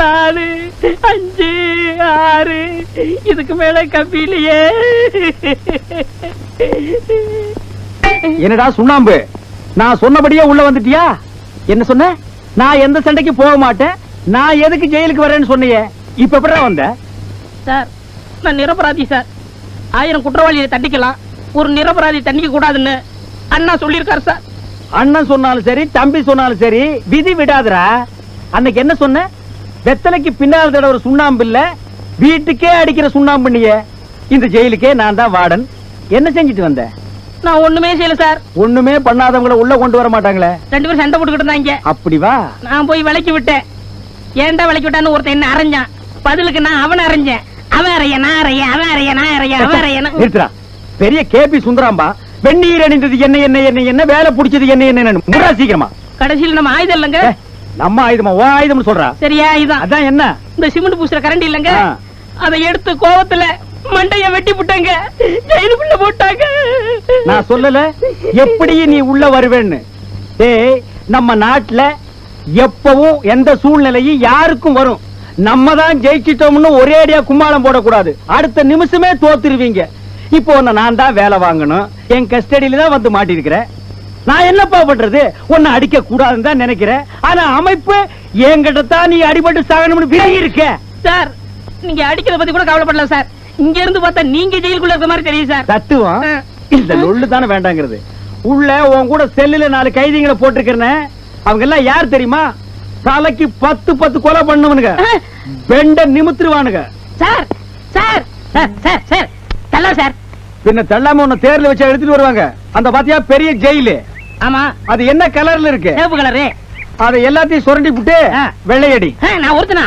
4 5 6 இதுக்கு மேல கம்பியிலையே. என்னடா சுண்ணாம்பு, நான் சொன்னபடியே உள்ள வந்துட்டியா? என்ன சொன்ன? நான் எந்த சண்டைக்கு போக மாட்டேன், நான் எதுக்கு ஜெயிலுக்கு வரேன்னு சொன்னியே, இப்ப எப்படா வந்த? சார் நான் நிரபராதி சார். 1000 குற்றவாளியை தண்டிக்கலாம், ஒரு நிரபராதி தண்டிக்க கூடாதுன்னு அண்ணா சொல்லியிருக்காரு சார். அண்ணன் சொன்னாலும் சரி, தம்பி சொன்னாலும் சரி, விதி விடாதுரா. அன்னைக்கு என்ன சொன்ன? வெத்தலைக்கு பின்னால் தடவை ஒரு சுண்ணாம்பு இல்ல, வீட்டுக்கே அடிக்கிற சுண்ணாம்பு. நீயே இந்த ஜெயிலுக்கே நான் தான் வார்டன். என்ன செஞ்சுட்டு வந்த? நான் ஒண்ணுமே செய்யல சார். ஒண்ணுமே பண்ணாதவங்கள உள்ள கொண்டு வர மாட்டாங்களே. 2 பேரும் சண்டை போட்டுக்கிட்டு இருந்தாங்க. அப்படி வா. நான் போய் விலக்கி விட்டேன். ஏன்டா விலக்கி விட்டான்னு ஒருத்தன் என்ன அரைஞ்சான். பதிலுக்கு நான் அவனை அரைஞ்சேன். அவன் அறைய நான் அறைய, அவன் அறைய நான் அறைய, அவன் அறைய. நிறுத்துறா. பெரிய கேபி சுந்தராம்பா, வெந்நீர் அணிந்தது என்ன என்ன என்ன என்ன, வேலை பிடிச்சது என்ன என்ன, முறா சீக்கிரமா. கடைசியில் நம்ம ஆயுதம் இல்லங்க. நம்ம ஆயுதமா? ஓ ஆயுதம் சொல்றா? சரியா ஆயுதம். அதான் என்ன? இந்த சிமெண்ட் பூசுற கரண்டி இல்லங்க, அதை எடுத்து கோவத்துல மண்டைய வெட்டி போட்டாங்க, ஜெயிலுக்குள்ள போட்டாங்க. நான் சொல்லல எப்படி நீ உள்ள வருவேன்னு. ஏய், நம்ம நாட்டுல எப்பவும் எந்த சூழ்நிலையும் யாருக்கும் வரும். நம்ம தான் ஜெயிச்சிட்டோம்னு ஒரே அடியா கும்மாளம் போடக்கூடாது. அடுத்த நிமிஷமே தோத்துருவீங்க. இப்போ நான் தான் வேலை வாங்கணும், என் கஸ்டடியில தான் வந்து மாட்டிருக்கிறேன். நான் என்னப்பா பண்றது? உன்னை அடிக்க கூடாதுன்னு தான் நினைக்கிறேன். ஆனா அமைப்பு என்கிட்ட தான் நீ அடிபட்டு சாகணும்னு விலகி இருக்க. சார் நீங்க அடிக்கிறத பத்தி கூட கவலைப்படல சார். இங்க இருந்து பார்த்தா நீங்க ஜெயிலுக்குள்ள இருக்க மாதிரி தெரியும் சார். தத்துவம் இந்த லொள்ளு தானே வேண்டாங்கிறது. உள்ள உன் கூட செல்லுல 4 கைதிகளை போட்டிருக்கிறேன். அவங்க எல்லாம் யார் தெரியுமா? தலைக்கு 10 கொலை பண்ணுவனுங்க, பெண்ட நிமித்துருவானுங்க. Sir sir sir sir sir தள்ள சார். பின்ன தள்ளாம உன்னை தேர்ல வச்சு எடுத்துட்டு வருவாங்க. அந்த பாத்தியா பெரிய ஜெயிலு? ஆமா. அது என்ன கலர்ல இருக்கு? சிவப்பு கலரு. அதை எல்லாத்தையும் சுரண்டி விட்டு வெள்ளையடி. நான் ஒருத்தனா?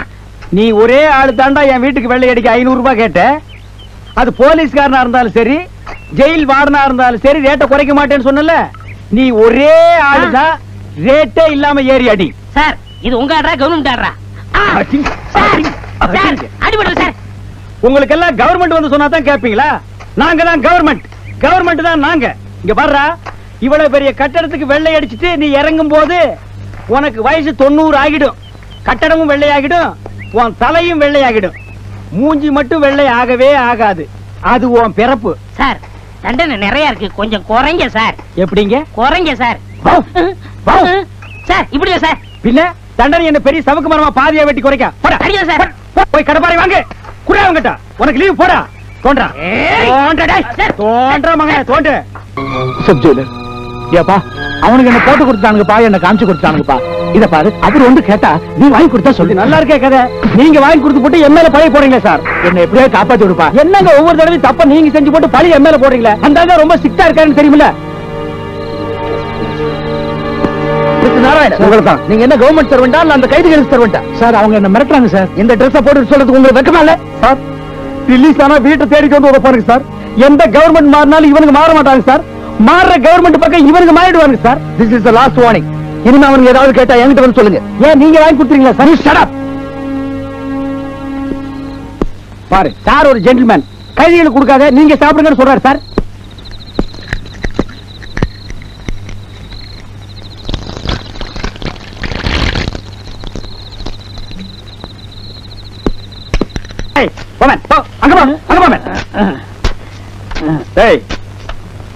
நீ ஒரே ஆளு தாண்டா என் வீட்டுக்கு வெள்ளையடிக்கு 500 ரூபாய் கேட்ட. அது போலீஸ்காரனா இருந்தாலும் சரி, ஜெயில் வார்டனா இருந்தாலும் சரி, ரேட்டை குறைக்க மாட்டேன்னு சொன்னல. நீ ஒரே ஆளுதான், ரேட்டே இல்லாம ஏறி அடி. சார் இது உங்க ஆடுறா கவர்மெண்ட் ஆடுறா? அடிபடுது சார். உங்களுக்கு எல்லாம் கவர்மெண்ட் வந்து சொன்னா தான் கேப்பீங்களா? நாங்க தான் கவர்மெண்ட், கவர்மெண்ட் தான் நாங்க. இங்க பாருடா, இவ்வளவு பெரிய கட்டடத்துக்கு வெள்ளை அடிச்சிட்டு நீ இறங்கும் போது உனக்கு வயசு 90 ஆகிடும். கட்டடமும் வெள்ளையாகிடும், உன் தலையும் வெள்ளையாகிடும். மூஞ்சி மட்டும் வெள்ளை ஆகவே ஆகாது. அது உன் பிறப்பு. சார் தண்டனை நிறைய இருக்கு, கொஞ்சம் குறைங்க சார். எப்படிங்க குறைங்க சார்? சார் இப்படியா சார்? பின்ன தண்டனை என்ன பெரிய சவுக்கு மரமா பாதியா வெட்டி குறைக்க? போடா அடியா சார். போய் கடப்பாரை வாங்க, குறா அவங்கட்ட. உனக்கு லீவ் போடா. தோன்றா தோன்றா தோன்றா மகனே தோன்று. சப் ஜெயிலர் ஏப்பா, அவனுக்கு என்ன போட்டு கொடுத்தானுங்கப்பா, என்ன காமிச்சு கொடுத்தானுங்கப்பா. இத பாரு, அவர் வந்து கேட்டா நீ வாங்கி கொடுத்தா சொல்லி. நல்லா இருக்கே கதை. நீங்க வாங்கி கொடுத்து போட்டு என் மேல பழைய போறீங்களா சார்? என்ன எப்படியா காப்பாத்தி விடுப்பா. என்னங்க ஒவ்வொரு தடவையும் தப்ப நீங்க செஞ்சு போட்டு பழைய என் மேல போடுறீங்களா? அந்த ரொம்ப ஸ்ட்ரிக்டா இருக்காருன்னு தெரியுமில்ல? நீங்க என்ன கவர்மெண்ட் சர்வெண்டா இல்ல அந்த கைதிகளுக்கு சர்வெண்டா? சார் அவங்க என்ன மிரட்டுறாங்க சார். இந்த ட்ரெஸ் போட்டு சொல்றதுக்கு உங்களுக்கு வெக்கமா இல்ல சார்? ரிலீஸ் ஆனா வீட்டை தேடிட்டு வந்து உதப்பாருங்க சார். எந்த கவர்மெண்ட் மாறினாலும் இவனுக்கு மாற மாட்டாங்க சார். மாறுற கவர்மெண்ட் பக்கம் இவனுக்கு மாறிடுவாங்க sir. This is the last warning. இனிமே அவனுக்கு ஏதாவது கேட்டா என்கிட்ட வந்து சொல்லுங்க. ஏன் நீங்க வாங்கி கொடுத்துறீங்களா சார்? Shut up. பாரு சார், ஒரு ஜென்டில்மேன். கைதிகளுக்கு கொடுக்காத, நீங்க சாப்பிடுங்கன்னு சொல்றாரு சார்.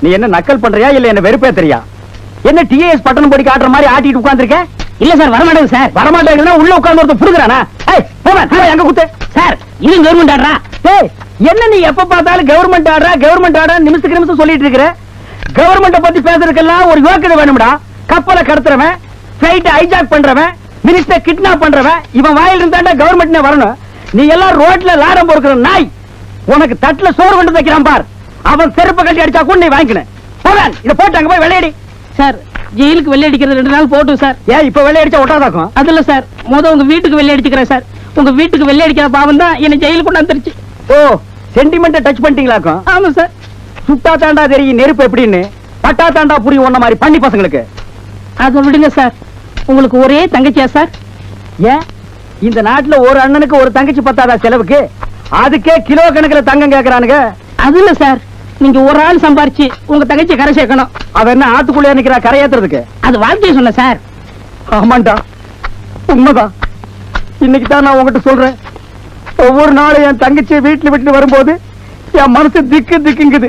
நீ என்ன நக்கல் பண்றியா இல்ல என்ன வெறுப்பேத்தறியா? என்ன டிஎஸ் பட்டணம் போடி காட்டுற மாதிரி ஆட்டிட்டு உட்கார்ந்திருக்க? இல்ல சார், வரமாட்டேங்க சார். வரமாட்டேங்கன்னா உள்ள உட்கார்ந்து ஒருத்தர் புடுங்கறானா? எங்க குத்து சார்? இது கவர்மெண்ட் ஆடுறா? என்ன நீ எப்ப பார்த்தாலும் கவர்மெண்ட் ஆடுறா கவர்மெண்ட் ஆடுறா நிமிஷத்துக்கு நிமிஷம் சொல்லிட்டு இருக்கிற? கவர்மெண்ட பத்தி பேசுறதுக்கெல்லாம் ஒரு யோக்கியதை வேணும்டா. கப்பலை கடத்துறவன், பிளைட் ஹைஜாக் பண்றவன், மினிஸ்டர் கிட்னாப் பண்றவன், இவன் வாயில இருந்தாண்டா கவர்மெண்ட்னே வரணும். நீ எல்லாம் ரோட்ல லாடம் பொறுக்கிற நாய். உனக்கு தட்டுல சோறு கொண்டு வைக்கிறான் பார், அவன் செருப்பை கட்டி அடிச்சா கூட நீ வாங்கிக்கணும். போவேன் இதை போட்டு அங்க போய் வெள்ளையடி. சார் ஜெயிலுக்கு வெள்ளை அடிக்கிறது 2 நாள் போட்டும் சார். ஏன் இப்ப வெள்ளை அடிச்சா ஒட்டாதாக்கும்? அதுல சார், உங்க வீட்டுக்கு வெள்ளை அடிச்சுக்கிறேன் சார். உங்க வீட்டுக்கு வெள்ளை அடிக்கிற பாவம் தான் என்ன ஜெயிலுக்கு கொண்டு வந்துருச்சு. ஓ, சென்டிமெண்ட்டை டச் பண்ணிட்டீங்களாக்கும்? ஆமா சார். சுட்டா தாண்டா தெரியும் நெருப்பு எப்படின்னு, பட்டா தாண்டா புரியும் ஒன்ன மாதிரி பண்ணி பசங்களுக்கு. அதை விடுங்க சார். உங்களுக்கு ஒரே தங்கச்சியா சார்? ஏன் இந்த நாட்டுல ஒரு அண்ணனுக்கு ஒரு தங்கச்சி பத்தாதா செலவுக்கு? அதுக்கே கிலோ கணக்கில் தங்கம் கேட்கறானுங்க. அது இல்ல சார், நீங்க ஒரு ஆள் சம்பாரிச்சு உங்க தங்கச்சி கரை சேர்க்கணும். அவ என்ன ஆத்துக்குள்ளே நிக்கிறா கரையேத்துறதுக்கு? அது வாழ்க்கையை சொன்ன சார். ஆமாண்டா, உண்மைதான். இன்னைக்கு தான் நான் உங்ககிட்ட சொல்றேன். ஒவ்வொரு நாளும் என் தங்கச்சியை வீட்டுல விட்டு வரும்போது என் மனசு திக்கு திக்குங்குது.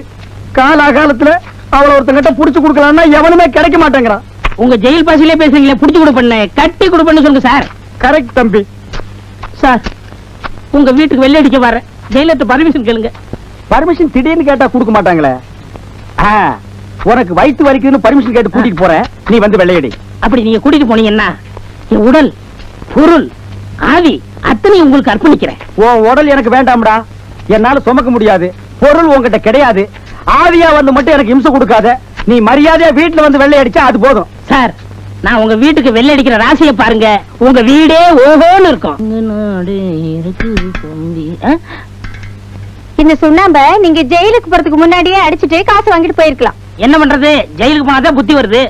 காலகாலத்துல அவளை ஒருத்தங்கிட்ட புடிச்சு கொடுக்கலாம்னா எவனுமே கிடைக்க மாட்டேங்கிறான். உங்க ஜெயில் பாசிலே பேசுறீங்களே, புடிச்சு கொடுப்பண்ணு, கட்டி கொடுப்பண்ணு சொல்லுங்க சார். கரெக்ட் தம்பி. சார், உங்க வீட்டுக்கு வெள்ளை அடிக்க வர ஜெயிலர்ட்ட பர்மிஷன் கேளுங்க. பர்மிஷன் திடீர்னு கேட்டா கொடுக்க மாட்டாங்களே. உனக்கு வயிற்று வரைக்குன்னு பர்மிஷன் கேட்டு கூட்டிட்டு போறேன், நீ வந்து வெள்ளையடி. அப்படி நீங்க கூட்டிட்டு போனீங்கன்னா என் உடல், பொருள், ஆவி அத்தனை உங்களுக்கு அர்ப்பணிக்கிறேன். உன் உடல் எனக்கு வேண்டாம்டா, என்னால சுமக்க முடியாது. பொருள் உங்ககிட்ட கிடையாது. ஆவியா வந்து மட்டும் எனக்கு இம்சை கொடுக்காத. நீ மரியாதையா வீட்டுல வந்து வெள்ளை அடிச்சா அது போதும். சார், நான் உங்க வீட்டுக்கு வெள்ளை அடிக்கிற ராசியை பாருங்க, உங்க வீடே ஓஹோன்னு இருக்கும். இந்த சுண்ணாம்ப நீங்க ஜெயிலுக்கு போறதுக்கு முன்னாடியே அடிச்சுட்டு காசு வாங்கிட்டு போயிருக்கலாம். என்ன பண்றது, ஜெயிலுக்கு போனாதான் புத்தி வருது.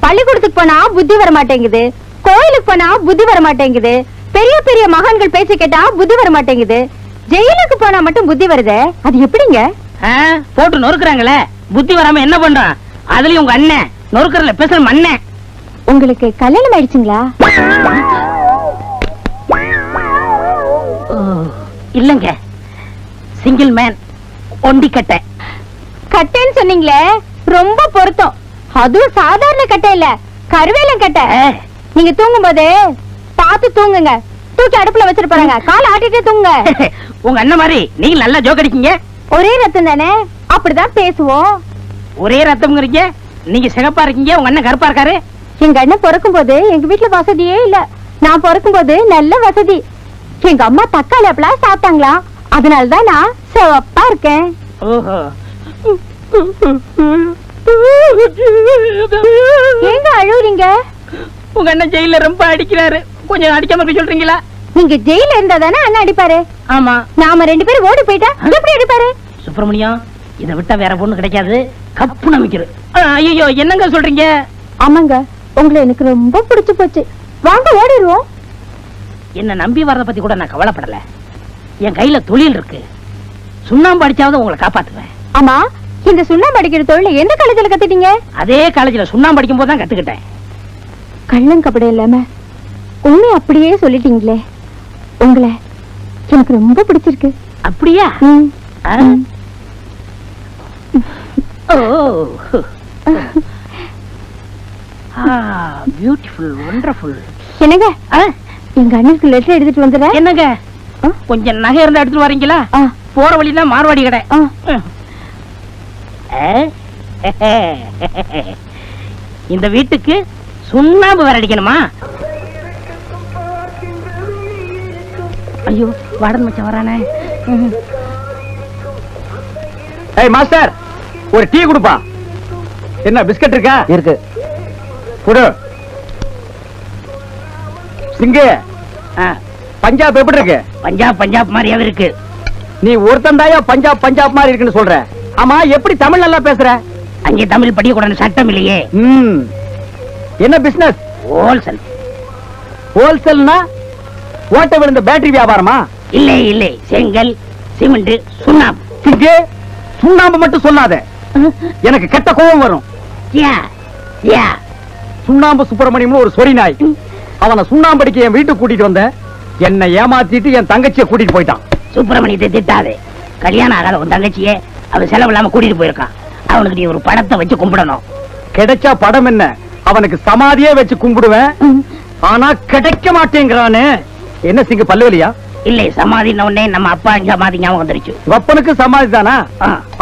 பள்ளிக்கூடத்துக்கு போனா புத்தி வர மாட்டேங்குது, கோயிலுக்கு போனா புத்தி வர மாட்டேங்குது, பெரிய பெரிய மகான்கள் பேச்சு கேட்டா புத்தி வர மாட்டேங்குது. ஜெயிலுக்கு போனா மட்டும் புத்தி வருதே, அது எப்படிங்க? போட்டு நொறுக்குறாங்களே, புத்தி வராம என்ன பண்றான்? அதுலயும் உங்க அண்ணன் நொறுக்கறல பேசுற மண்ணன். உங்களுக்கு கல்யாணம் ஆயிடுச்சுங்களா? இல்லங்க, சிங்கிள் மேன், ஒண்டி கட்டை. கட்டைன்னு சொன்னீங்களே, ரொம்ப பொருத்தம். அதுவும் சாதாரண கட்டை இல்ல, கருவேலம் கட்டை. நீங்க தூங்கும் போது பார்த்து தூங்குங்க. தூக்கி அடுப்புல வச்சிட்டு போறாங்க, கால் ஆட்டிட்டே தூங்க. உங்க அண்ணன் மாதிரி நீங்க நல்லா ஜோக் அடிக்கீங்க. ஒரே ரத்தம் தானே, அப்படிதான் பேசுவோம். ஒரே ரத்தம்ங்கிறீங்க, நீங்க சிகப்பா இருக்கீங்க, உங்க அண்ணன் கருப்பா இருக்காரு. எங்க அண்ணன் பிறக்கும் போது எங்க வீட்டுல வசதியே இல்ல. நான் பிறக்கும் போது நல்ல வசதி. எங்க அம்மா தக்காளி அப்பெல்லாம் சாப்பிட்டாங்களா, அதனாலதான் நான் சிவப்பா இருக்கேன். ஓஹோ. ஏங்க அழுவுறீங்க? உங்க அண்ணன் ஜெயில ரொம்ப அடிக்கிறாரு, கொஞ்சம் அடிக்காம போய் சொல்றீங்களா? நீங்க ஜெயில இருந்தா தானே அண்ணன் அடிப்பாரு. ஆமா, நாம 2 பேரும் ஓடி போயிட்டா எப்படி அடிப்பாரு? சுப்பிரமணியம், இதை விட்டா வேற பொண்ணு கிடைக்காது, கப்பு நமிக்கிறது. ஐயோ, என்னங்க சொல்றீங்க? ஆமாங்க, உங்களை எனக்கு ரொம்ப பிடிச்சு போச்சு. வாங்க ஓடிடுவோம். என்ன நம்பி வரத பத்தி கூட நான் கவலைப்படல. என் கையில தொழில் இருக்கு, சுண்ணாம்பு அடிச்சாவது உங்களை காப்பாத்துவேன். ஆமா, இந்த சுண்ணாம்பு அடிக்கிற தொழில் எந்த காலேஜ்ல கத்துட்டீங்க? அதே காலேஜ்ல சுண்ணாம்பு அடிக்கும் போது தான் கத்துக்கிட்டேன். கள்ளங்கப்படம் இல்லாம உண்மை அப்படியே சொல்லிட்டீங்களே. உங்களை எனக்கு ரொம்ப பிடிச்சிருக்கு. அப்படியா? Beautiful, wonderful. என்னங்க, எங்க அண்ணனுக்கு லெட்டர் எடுத்துட்டு வந்துடுற. என்னங்க, கொஞ்சம் நகை இருந்தா எடுத்துட்டு வரீங்களா? போற வழிதான் மார்வாடி கடை. இந்த வீட்டுக்கு சுண்ணாம்பு வேற அடிக்கணுமா? ஐயோ, வாடன் மச்சான் வரானே. ஏய் மாஸ்டர், ஒரு டீ கொடுப்பா. என்ன பிஸ்கட் இருக்கா? இருக்கு, குடு. சிங்கு, பஞ்சாப் எப்படி இருக்கு? பஞ்சாப் பஞ்சாப் மாதிரியாவே இருக்கு. நீ ஒருத்தன் தாயா பஞ்சாப் பஞ்சாப் மாதிரி இருக்குன்னு சொல்ற. ஆமா, எப்படி தமிழ் நல்லா பேசுற? அங்கே தமிழ் படிக்கக்கூடாது சட்டம் இல்லையே. என்ன பிசினஸ்? ஹோல்சேல். ஹோல்சேல்னா ஓட்ட விழுந்த பேட்டரி வியாபாரமா? இல்லை இல்லை, செங்கல், சிமெண்ட், சுண்ணாம்பு. சிங்கு, சுண்ணாம்பு மட்டும் சொல்லாத, எனக்கு கெட்ட கோபம் வரும். சுண்ணாம்பு சுப்பிரமணியம் ஒரு சொறி நாய். அவனை சுண்ணாம்படிக்கு என் வீட்டுக்கு கூட்டிட்டு வந்த, என்னை ஏமாத்திட்டு என் தங்கச்சியை கூட்டிட்டு போயிட்டான். சுப்பிரமணியத்தை திட்டாதே, கல்யாணம் ஆகாத உன் தங்கச்சியே அவன் செலவு இல்லாம கூட்டிட்டு போயிருக்கான். அவனுக்கு நீ ஒரு படத்தை வச்சு கும்பிடணும். கிடைச்சா படம் என்ன, அவனுக்கு சமாதியே வச்சு கும்பிடுவேன். ஆனா கிடைக்க மாட்டேங்கிறானே. என்ன சிங்கு, பல்லுவலியா? இல்லை, சமாதி உடனே நம்ம அப்பா சமாதி ஞாபகம் வந்துருச்சு. அப்பனுக்கு சமாதி தானா?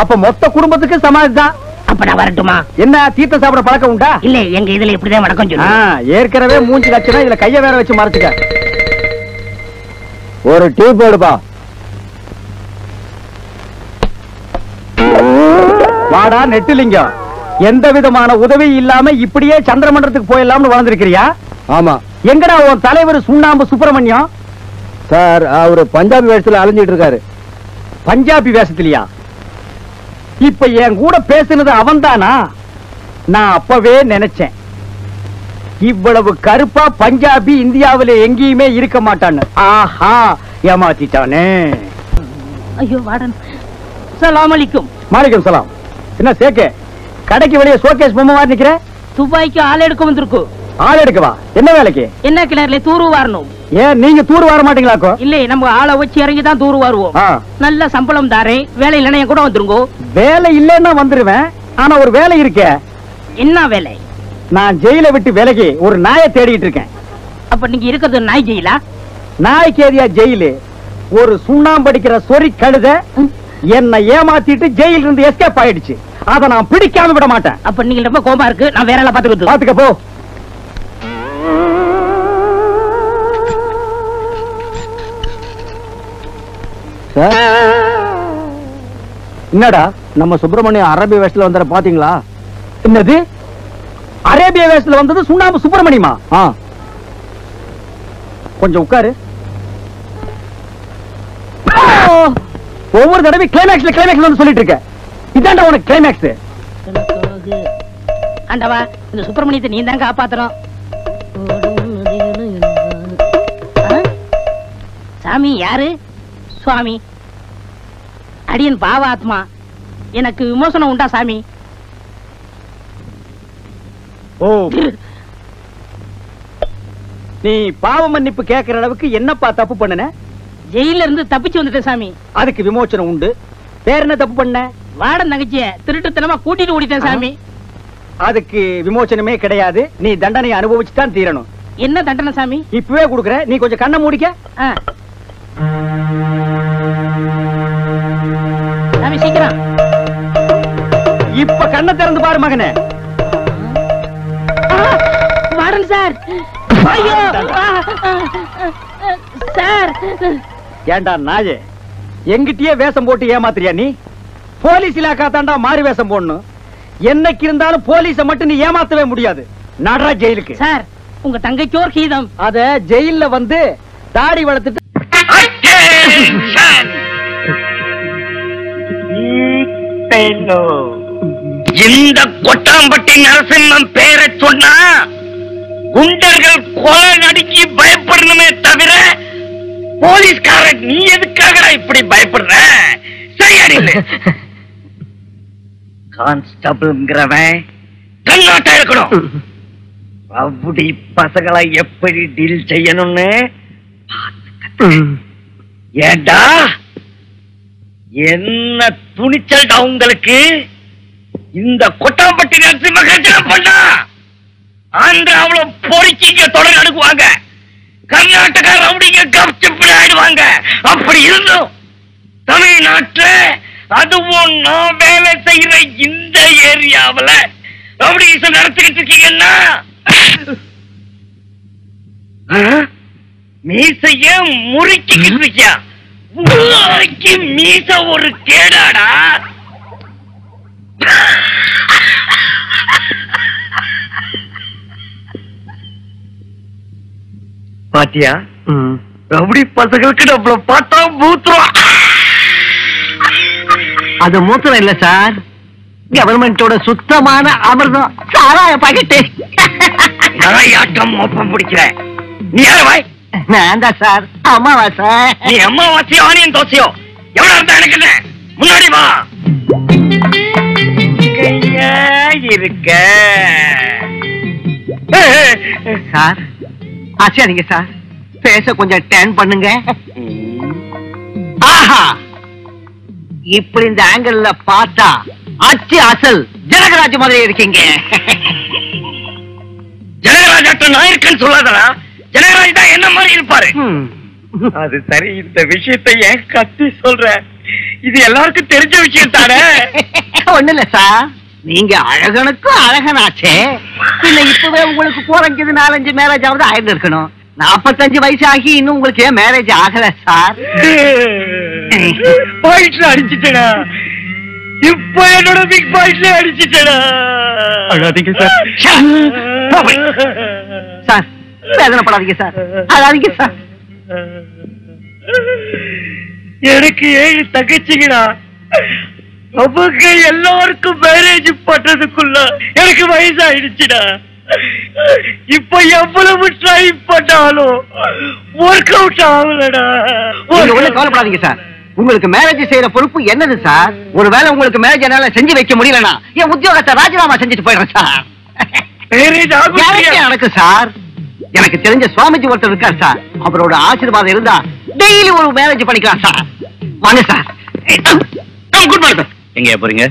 அப்ப மொத்த குடும்பத்துக்கு சமாதி தான். அப்ப நான் வரட்டுமா? என்ன தீர்த்த சாப்பிட பழக்கம் உண்டா? இல்ல, எங்க இதுல இப்படிதான் வணக்கம் சொல்லு. ஏற்கனவே மூஞ்சி லட்சணம், இதுல கைய வேற வச்சு மறைச்சுக்க. ஒரு டீ போடுப்பா. வாடா நெட்டுலிங்கம், எந்த விதமான உதவி இல்லாம இப்படியே சந்திரமண்டலத்துக்கு போயிடலாம்னு வளர்ந்துருக்கிறியா? ஆமா. எங்கடா உன் தலைவர் சுண்ணாம்பு சுப்பிரமணியம்? சார், அவரு பஞ்சாபி வேஷத்துல அலைஞ்சிட்டு இருக்காரு. பஞ்சாபி வேஷத்திலியா? இப்ப என் கூட பேசுனது அவன்தானா? நான் அப்பவே நினைச்சேன், இவ்வளவு கருப்பா பஞ்சாபி இந்தியாவில எங்கேயுமே இருக்க மாட்டான்னு. ஆஹா, ஏமாத்திட்டானே. ஐயோ வாடன். சலாம் அலைக்கும். மாலிகம் சலாம். என்ன சேக்கே, கடைக்கு வெளியே ஷோகேஸ் பொம்மை மாதிரி நிக்கிற? துபாய்க்கு ஆள் எடுக்க வந்திருக்கு. ஆள் எடுக்கவா? என்ன வேலைக்கு? என்ன கிணறுல தூரு வாரணும். ஏன் நீங்க தூர் வர மாட்டீங்களாக்கோ? இல்ல நம்ம ஆளை வச்சு இறங்கி தான் தூரு வாருவோம். நல்ல சம்பளம் தாரேன், வேலை இல்லைன்னா என் கூட வந்துருங்கோ. வேலை இல்லைன்னா வந்துருவேன். ஆனா ஒரு வேலை இருக்கே. என்ன வேலை? நான் ஜெயில விட்டு விலகி ஒரு நாயை தேடிட்டு இருக்கேன். அப்ப நீங்க இருக்கிறது நாய் ஜெயிலா? நாய்க்கு ஏரியா ஜெயிலு. ஒரு சுண்ணாம்படிக்கிற சொறி கழுத என்னை ஏமாத்திட்டு ஜெயில இருந்து எஸ்கேப் ஆயிடுச்சு. அதை நான் பிடிக்காம விட மாட்டேன். அப்ப நீங்க ரொம்ப கோபமா இருக்கு, நான் வேற எல்லாம் பாத்துக்கிட்டு. பாத்துக்க போ. என்னடா நம்ம சுப்பிரமணியம் அரேபிய வேஷத்துல வந்தத பாத்தீங்களா? என்னது அரேபிய வேஷத்துல வந்தது சுண்ணாம்பு சுப்பிரமணியமா? கொஞ்சம் உட்காரு. ஒவ்வொரு தடவை கிளைமேக்ஸ்ல சொல்லிட்டு இருக்க. இதாண்டா உனக்கு கிளைமேக்ஸ். ஆண்டவா, இந்த சுப்பிரமணியத்தை நீ தான் காப்பாத்தணும். சாமி யாரு? சுவாமி. அடியன் பாவ ஆத்மா, எனக்கு விமோசனம் உண்டா சாமி? ஓ, நீ பாவ மன்னிப்பு கேட்கிற அளவுக்கு என்னப்பா தப்பு பண்ணன? ஜெயில இருந்து தப்பிச்சு வந்துட்டேன் சாமி. அதுக்கு விமோசனம் உண்டு. வேற என்ன தப்பு பண்ண? வாடன் தங்கச்சிய திருட்டுத்தனமா கூட்டிட்டு ஓடிட்டேன் சாமி. அதுக்கு விமோசனமே கிடையாது. நீ தண்டனையை அனுபவிச்சுதான் தீரணும். என்ன தண்டனை சாமி? இப்பவே கொடுக்குற. நீ கொஞ்சம் கண்ணை மூடிக்க. சாமி சீக்கிரம். இப்ப கண்ணை திறந்து பாரு மகனே. வாடன் சார். ஐயோ சார். ஏண்டா நாயே, எங்கிட்டயே வேஷம் போட்டு ஏமாத்துறியா நீ? போலீஸ் இலாக்கா தாண்டா மாறி வேஷம் போடணும். என்னைக்கு இருந்தாலும் போலீஸ மட்டும் நீ ஏமாத்தவே முடியாது. நடரா ஜெயிலுக்கு. சார், உங்க தங்கைக்கோர் கீதம். அத ஜெயில்ல வந்து தாடி வளர்த்துட்டு இந்த கொட்டாம்பட்டி நரசிம்மன் பேரை சொன்னா குண்டர்கள் கொலை நடுக்கி பயப்படணுமே தவிர போலீஸ்காரன் நீ எதுக்காக இப்படி பயப்படுற? சரியாடி கான்ஸ்டபிள்ங்கிறவன் கண்ணாட்டா இருக்கணும். அப்படி பசங்களை எப்படி டீல் செய்யணும்னு ஏண்டா என்ன துணிச்சல்டா உங்களுக்கு? இந்த கொட்டாம்பட்டி நரசிம்ம கர்ஜனை பண்ணா ஆந்திராவுல பொறிச்சிங்க தொடர் அடுக்குவாங்க. கர்நாடகா ரவுடிங்க கப்சிப்பிட ஆயிடுவாங்க. அப்படி இருந்தும் தமிழ்நாட்டுல அதுவும் நான் வேலை செய்யற இந்த ஏரியாவுல ரவுடிசம் நடத்திக்கிட்டு இருக்கீங்கன்னா மீசைய முறுக்கிக்கிட்டு இருக்கியா? மீச ஒரு கேடாடா. பாத்தியா, ரவுடி பசங்களுக்கு நம்மள பார்த்தா மூத்திரம். அது மூத்திரம் இல்ல சார், கவர்மெண்டோட சுத்தமான அமிர்தம் சாராய பாக்கெட்டு. நிறையாட்டம் மோப்பம் பிடிக்கிறேன். நீ யாரவாய்? நான் தான் சார் அமாவாசை. நீ அம்மாவாசையோ ஆனியன் தோசையோ எவ்வளவு இருந்தா எனக்கு என்ன? முன்னாடி வா. இருக்க சார் ஆச்சரிங்க சார், பேச கொஞ்சம் டேர்ன் பண்ணுங்க. ஆஹா, இப்படி இந்த ஆங்கிள் பார்த்தா அச்சு அசல் ஜனகராஜ் மாதிரி இருக்கீங்க. ஜனகராஜ் நான் இருக்கேன்னு சொல்லாதடா. ஜனகராஜ் தான் என்ன மாதிரி இருப்பாரு. அது சரி, இந்த விஷயத்தை ஏன் கத்தி சொல்ற? இது எல்லாருக்கும் தெரிஞ்ச விஷயம் தானே. ஒண்ணு இல்ல சார், நீங்க அழகனுக்கும் அழகனாச்சே. இல்ல இப்பவே உங்களுக்கு குறைஞ்சது 4-5 மேரேஜ் ஆகுது ஆயிரம் இருக்கணும். 45 வயசு ஆகி இன்னும் உங்களுக்கு ஏன் மேரேஜ் ஆகல சார்? பாயிண்ட்ல அடிச்சுட்டா. இப்ப என்னோட பிக் பாயிண்ட்ல அடிச்சுட்டா. அழாதீங்க சார். சார் வேதனைப்படாதீங்க சார், அழாதீங்க சார். எனக்கு 7 தங்கச்சிங்கடா. அவங்க எல்லாருக்கும் மேரேஜ் பண்றதுக்குள்ள எனக்கு வயசாயிடுச்சுடா. இப்ப எவ்வளவு ட்ரை பண்ணாலும் ஒர்க் அவுட் ஆகலடா. கவலைப்படாதீங்க சார், உங்களுக்கு மேரேஜ் செய்யற பொறுப்பு என்னது சார்? ஒருவேளை உங்களுக்கு மேரேஜ் என்னால செஞ்சு வைக்க முடியலனா என் உத்தியோகத்தை ராஜினாமா செஞ்சுட்டு போயிடுறேன் சார். மேரேஜ் ஆகும் எனக்கு சார் எனக்கு தெரிஞ்ச சுவாமிஜி ஒருத்தர் இருக்கார் சார். அவரோட ஆசீர்வாதம் இருந்தா டெய்லி ஒரு மேரேஜ் பண்ணிக்கலாம் சார். வாங்க சார். Good morning. எங்க போறீங்க?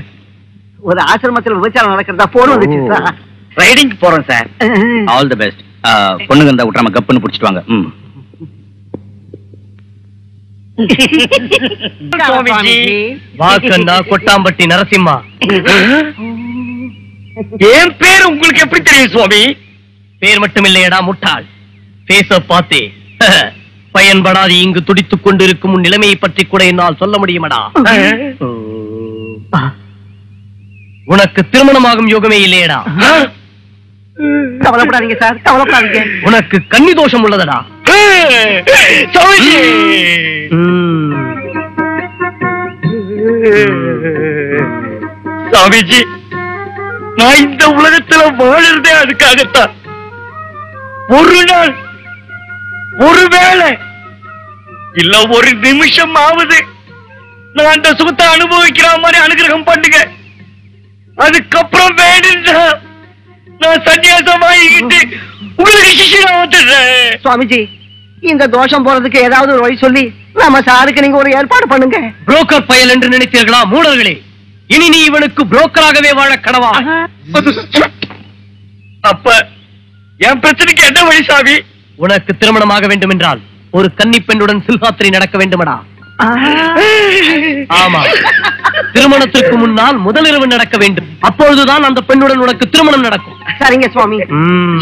ஒரு ஆசிரமத்தில் விபச்சாரம் நடக்கிறதா போன் வந்துச்சு சார். ரைடிங் போறோம் சார். All the best. பொண்ணுங்க இருந்தா விட்டுறாம கப்புன்னு புடிச்சிட்டு வாங்க. சுவாமிஜி வாக்கண்ணா கொட்டாம்பட்டி நரசிம்மா. என் பேர் உங்களுக்கு எப்படி தெரியும் சுவாமி? பேர் மட்டும் இல்லையடா முட்டாள், பேச பார்த்தே பயன்படாது இங்கு துடித்துக் கொண்டிருக்கும் உன் நிலைமையை பற்றி கூட என்னால் சொல்ல முடியுமடா. உனக்கு திருமணமாகும் யோகமே இல்லையடா. கவலைப்படாதீங்க சார், கவலைப்படாதீங்க. உனக்கு கன்னி தோஷம் உள்ளதடா. சாமிஜி, நான் இந்த உலகத்துல வாழறதே அதுக்காகத்தான். ஒரு நாள், ஒருவேளை இல்ல ஒரு நிமிஷம் ஆகுது நான் அந்த சுகத்தை அனுபவிக்கிற மாதிரி அனுகிரகம் பண்ணுங்க. அதுக்கப்புறம் வேணும்னா நான் சன்னியாசம் வாங்கிக்கிட்டு உங்களுக்கு சிஷ்யனா வந்துடுறேன். சுவாமிஜி, இந்த தோஷம் போறதுக்கு ஏதாவது ஒரு வழி சொல்லி நம்ம சாருக்கு நீங்க ஒரு ஏற்பாடு பண்ணுங்க. புரோக்கர் பயல் என்று நினைத்தீர்களா மூடர்களே? இனி நீ இவனுக்கு புரோக்கராகவே வாழ கனவா? அப்ப என் பிரச்சனைக்கு என்ன வழி சாமி? உனக்கு திருமணமாக வேண்டும் என்றால் ஒரு கன்னி பெண்ணுடன் சில்ஹாத்திரை நடக்க வேண்டுமடா. ஆமா, திருமணத்திற்கு முன்னால் முதலிரவு நடக்க வேண்டும். அப்பொழுதுதான் அந்த பெண்ணுடன் உனக்கு திருமணம் நடக்கும். சரிங்க சுவாமி,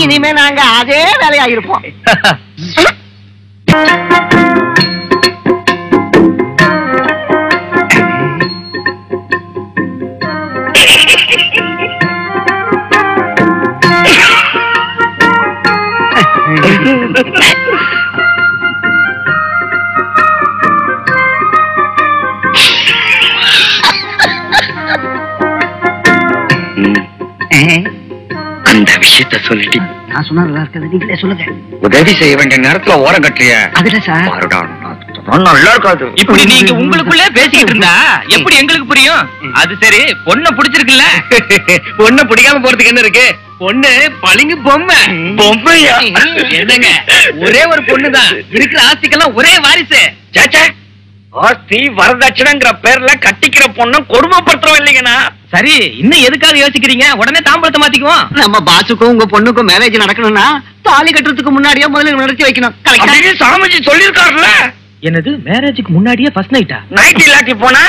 இனிமே நாங்க அதே வேலையாயிருப்போம். அந்த விஷயத்த சொல்லிட்டு நான் சொன்னா நல்லா இருக்காது, நீங்களே சொல்லுங்க. உதவி செய்ய வேண்டிய நேரத்துல ஓரம் கட்டுறிய. அதுல சார் நல்லா இருக்காது. இப்படி நீங்க உங்களுக்குள்ள பேசிக்கிட்டு இருந்தா எப்படி எங்களுக்கு புரியும்? அது சரி, பொண்ணை பிடிச்சிருக்குல்ல? பொண்ணை பிடிக்காம போறதுக்கு என்ன இருக்கு? பொண்ணு பளிங்கு பொம்மை. பொம்மையா? என்னங்க, ஒரே ஒரு பொண்ணுதான், இருக்கிற ஆஸ்திக்கெல்லாம் ஒரே வாரிசு. சேச்சே, ஆஸ்தி வரதட்சணைங்கிற பேர்ல கட்டிக்கிற பொண்ணு கொடுமைப்படுத்துறோம் இல்லைங்கண்ணா. சரி, இன்னும் எதுக்காக யோசிக்கிறீங்க? உடனே தாம்பளத்தை மாத்திக்குவோம். நம்ம பாசுக்கும் உங்க பொண்ணுக்கும் மேரேஜ் நடக்கணும்னா தாலி கட்டுறதுக்கு முன்னாடியே முதல்ல நடத்தி வைக்கணும். அப்படின்னு சாமிஜி சொல்லிருக்காருல்ல. என்னது, மேரேஜுக்கு முன்னாடியே ஃபர்ஸ்ட் நைட்டா? நைட் இல்லாட்டி போனா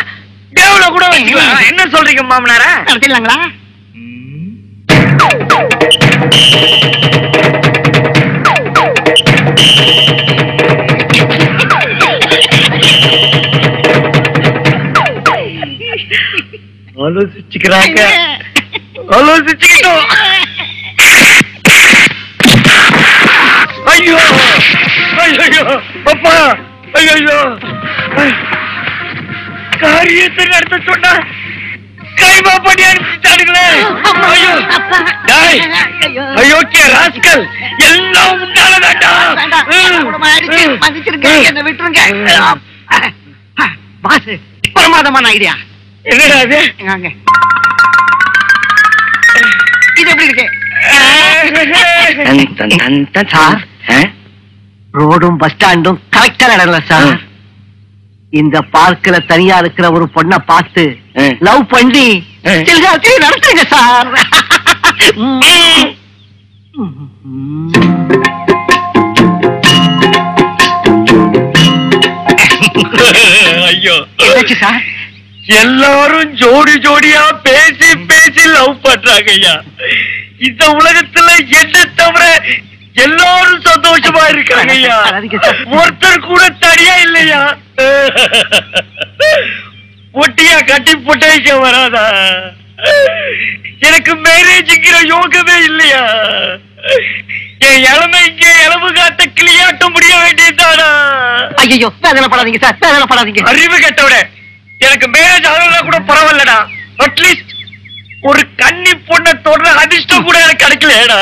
டேவ்ல கூட வச்சுக்கலாம். என்ன சொல்றீங்க மாமனார? நடத்திடலாங்களா? ஆலோசிச்சுக்கிறாங்க. ஆலோசிச்சுக்கிட்டோம். ஐயோ ஐயோ அப்பா, ஐயோ காரியத்தை நடத்த சொன்னா கைமா பண்ணி அனுப்பிட்டானுங்களே. ஐயோ டேய், அயோக்கிய ராஸ்கல், எல்லாம் உண்டாலதாண்டா. என்ன விட்டுருங்க பாசு. பிரமாதமான ஐடியா. என்னடா அது? இது எப்படி இருக்கு சார்? ரோடும் பஸ் ஸ்டாண்டும் கரெக்டா நடல சார். இந்த பார்க்ல தனியா இருக்கிற ஒரு பொண்ணை பார்த்து லவ் பண்ணி நடத்துங்க சார். ஐயோ சார், எல்லாரும் ஜோடி ஜோடியா பேசி பேசி லவ் பண்றாங்க ஐயா. இந்த உலகத்துல என்ன தவிர எல்லாரும் சந்தோஷமா இருக்காங்க ஐயா. ஒருத்தர் கூட தனியா இல்லையா? ஒட்டியா கட்டி பொட்டைக்க வராதா? எனக்கு மேரேஜ்ங்கிற யோகமே இல்லையா? என் இளமை இங்கே இளவு காத்த கிளியாட்ட முடிய வேண்டியதானா? ஐயோ வேதனைப்படாதீங்க சார், வேதனைப்படாதீங்க. அறிவு கட்டவிட எனக்கு மேரேஜ் ஆகலன்னா கூட பரவாயில்லடா. அட்லீஸ்ட் ஒரு கன்னி பொண்ணை தொடர அதிர்ஷ்டம் கூட எனக்கு கிடைக்கலடா.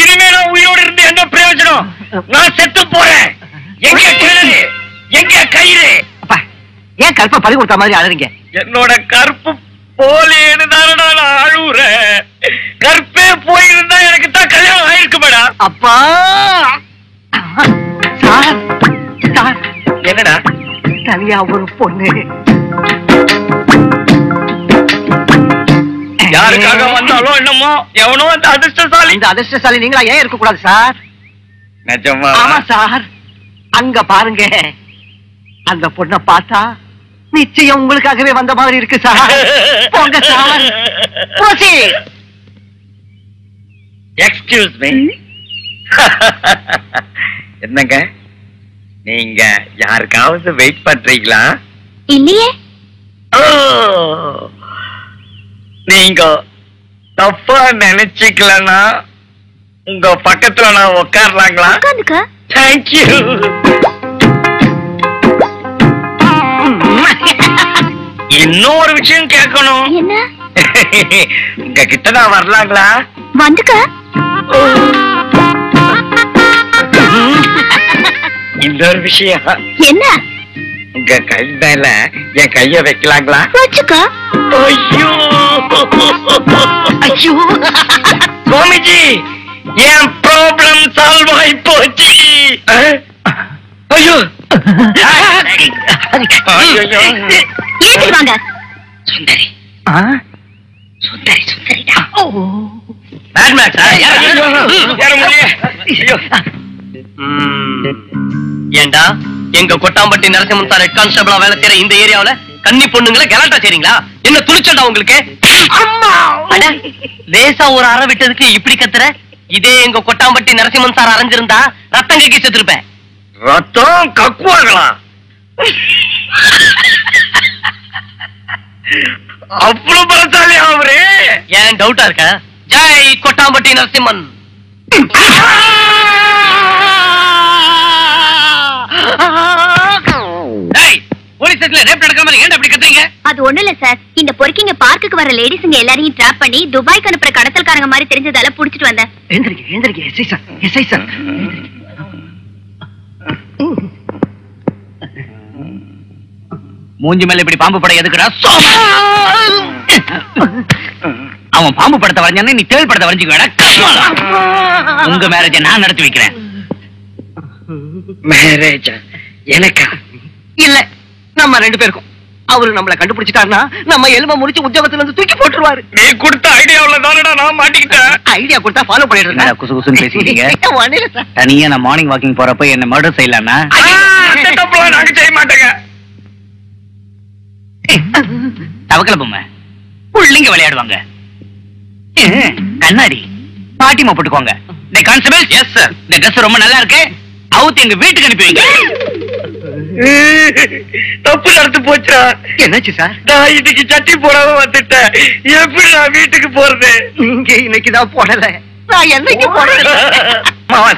இனிமே நான் உயிரோடு இருந்து என்ன பிரயோஜனம்? நான் செத்து போறேன். எங்க கிணறு, எங்க கயிறு? ஏன் கற்பை பறி கொடுத்த மாதிரி அழறீங்க? என்னோட கற்பு போலேன்னு தானடா நான் அழுவுறேன். கற்பே போயிட அப்பா சார் சார் என்னடா தனியா ஒரு பொண்ணு யாருக்காக வந்தாலும் என்னமோ எவனோ அந்த அதிர்ஷ்டசாலி. இந்த அதிர்ஷ்டசாலி நீங்களா ஏன் இருக்க கூடாது சார்? நிஜமா? ஆமா சார். அங்க பாருங்க, அந்த பொண்ணை பார்த்தா நிச்சயம் உங்களுக்காகவே வந்த மாதிரி இருக்கு சார். போங்க சார். Excuse me. என்னங்க நீங்க யாருக்காவது வெயிட் பண்றீங்களா? இல்லையே. நீங்க தப்பா நினைச்சுக்கலன்னா உங்க பக்கத்துல நான் உட்காரலாங்களா? தேங்க்யூ. இன்னும் ஒரு விஷயம் கேட்கணும். என்ன? உங்க கிட்ட நான் வரலாங்களா? வந்துக்க. இந்த ஒரு விஷயம். என்ன? உங்க கை மேல என் கைய வைக்கலாங்களா? வச்சுக்க. ஐயோ ஐயோ சுவாமிஜி, என் ப்ராப்ளம் சால்வ் ஆகி போச்சு. ஐயோ ஏற்றி வாங்க. சுந்தரி சுந்தரி சுந்தரி ஏண்டா எங்க கொட்டாம்பட்டி நரசிம்மன் சார் ஹெட் கான்ஸ்டபிளா வேலை செய்யற இந்த ஏரியாவுல கன்னி பொண்ணுங்களை கலாட்டா செய்றீங்களா? என்ன துணிச்சண்டா உங்களுக்கு? லேசா ஒரு அறை விட்டதுக்கு இப்படி கத்துற? இதே எங்க கொட்டாம்பட்டி நரசிம்மன் சார் அரைஞ்சிருந்தா ரத்தம் கக்கி செத்துருப்பேன். ரத்தம் கக்குவாங்களா? அவ்வளவு பலசாலியா அவரு? ஏன் டவுட்டா இருக்க? ஜெய் கொட்டாம்பட்டி நரசிம்மன். போலீஸ் ஸ்டேஷன்ல ரேப் நடக்கிற மாதிரி ஏன் அப்படி கத்துறீங்க? அது ஒண்ணு இல்ல சார், இந்த பொறுக்கிங்க பார்க்குக்கு வர லேடிஸ்ங்க எல்லாரையும் டிராப் பண்ணி துபாய்க்கு அனுப்புற கடத்தல்காரங்க மாதிரி தெரிஞ்சதால புடிச்சிட்டு வந்தேன். எந்திரிக்க எஸ்ஐ சார், எஸ்ஐ சார். மூஞ்சி மேல இப்படி பாம்பு படம் எதுக்குடா? அவன் பாம்பு படத்தை வரைஞ்சானே நீ தேள் படத்தை வரைஞ்சுக்க. உங்க மேரேஜை நான் நடத்தி வைக்கிறேன். மேரேஜ் எனக்கா? இல்ல, நம்ம ரெண்டு பேருக்கும். அவரு நம்மள கண்டுபிடிச்சிட்டாருன்னா நம்ம எலும்ப முடிச்சு உத்தியோகத்துல இருந்து தூக்கி போட்டுருவாரு. நீ கொடுத்த ஐடியாவுல தானடா நான் மாட்டிக்கிட்டேன். ஐடியா கொடுத்தா ஃபாலோ பண்ணிட்டு இருக்கேன். குசு குசுன்னு பேசிட்டீங்க. தனியா நான் மார்னிங் வாக்கிங் போறப்ப என்ன மர்டர் செய்யலாம்னா நாங்க செய்ய மாட்டேங்க. தவக்கல பொம்மை புள்ளிங்க விளையாடுவாங்க. கண்ணாடி பாட்டிமா போட்டுக்கோங்க. கான்ஸ்டபிள், எஸ் சார், இந்த ட்ரெஸ் ரொம்ப நல்லா இருக்கு, அவுத்து எங்க வீட்டுக்கு அனுப்பி வைங்க. தப்பு நடந்து போச்சா? என்னாச்சு சார்? நான் இன்னைக்கு சட்டி போடாம வந்துட்டேன். எப்படி நான் வீட்டுக்கு போறது? நீங்க இன்னைக்குதான் போடல, நான் என்னைக்கு போடல.